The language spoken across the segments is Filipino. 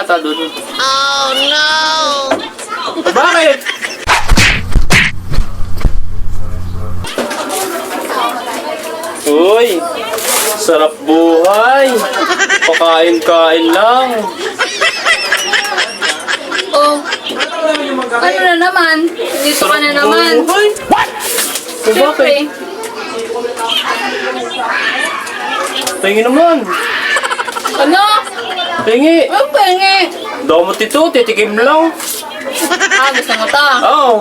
yata dun. Oh no! Bakit? Uy, sarap buhay. Pakain-kain lang. Oh, ano na naman? Dito ka na naman. buhay. Siyempre. Tingin naman. Ano? Tingi. Ang pengi. Damot ito, titikim lang. Gusto mo to? Oo.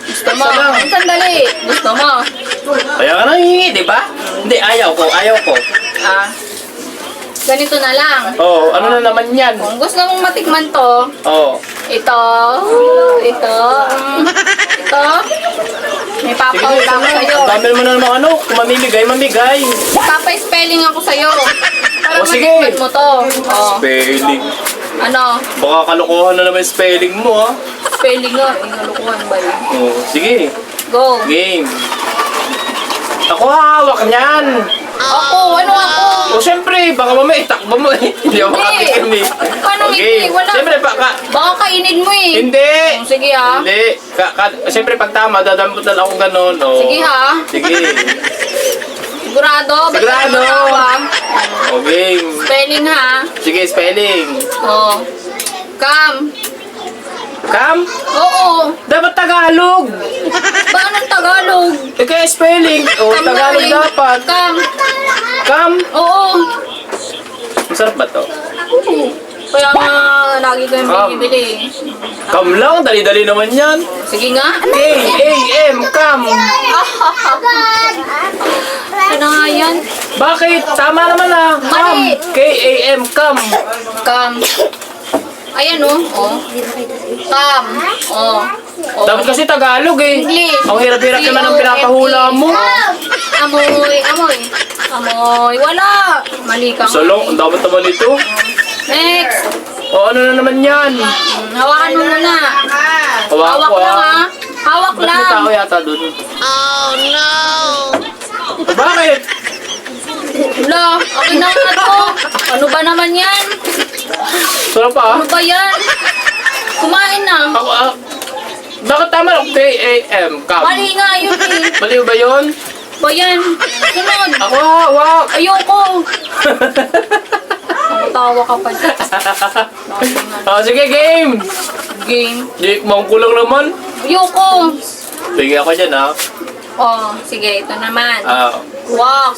Gusto mo? Isa lang. Ang sandali. Gusto mo? Kaya ka nang hihingi, di ba? Hindi, ayaw ko. Ganito na lang. Oo, ano na naman yan? Kung gusto mong matikman to, Oo. ito, ito, may papaulam ako sa'yo. Ang dami naman na naman ano, kung mamimigay. Papa-spelling ako sa'yo. Para O, sige. matikman mo to. Oh, Spelling. ano? Baka kalokohan na naman yung spelling mo, ha? Spelling nga. Inalukuhan ba yun? Oo, sige. Go. Game. Ako hawak niyan. Ako, ano ako? O syempre, baka mamaya itakbo mo eh. Hindi ako makatikim eh. Paano Okay. hindi? Wala. Siyempre, Baka kainin mo eh. hindi. Oh, sige ha. Hindi. Siyempre, pag tama, dadambot na lang akong gano'n. Oh. Sige ha. Sige. Sigurado? Ba't Sigurado. ka natawa? O, game. Spelling ha. Sige, spelling. Oh. Come. Cam? Oo. Dapat Tagalog. Ba anong Tagalog? Eh, kaya spelling. O, Come Tagalog nga eh. dapat. Come. Cam? Oo. Masarap ba to? Kaya nga lagi ko yung Come. binibili. Cam lang. Dali-dali naman yan. Sige nga. K-A-M. Cam. Ano nga yan? Bakit? Tama naman ah. Cam. Mali. K-A-M. Cam. Come. Ayan oh. Oh. Come. Oh. Oh. Dapat kasi Tagalog eh. English. Ang hirap-hirap naman ang pinapahula mo. Amoy, amoy. Amoy, wala. Mali ka. Salong, ang dapat naman ito. Next. O ano na naman yan? Hawakan mo muna. Hawak ko lang ah. ha. Hawak Ba't may lang. tao yata dun? Oh no! Bakit? Wala, akin na nga to. Ano ba naman yan? Sarap ah. Ano ba yan? Kumain na. Ako ah. Bakit tama lang? K-A-M. Cam. Mali nga yun eh. Mali ba yun? Ba yan? Sunod. Ako hawak. Ayoko. Tawa ka pa dyan. Ah, sige, game. Game. Jake, ko lang naman. Ayoko. Tingin ako dyan ah. Oh, sige, ito naman. Walk.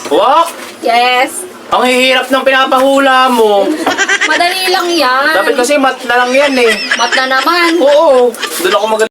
Walk. Yes. Ang hihirap ng pinapahula mo. Madali lang yan. Dapat kasi mat na lang yan eh. Mat na naman. Oo. Doon ako magaling.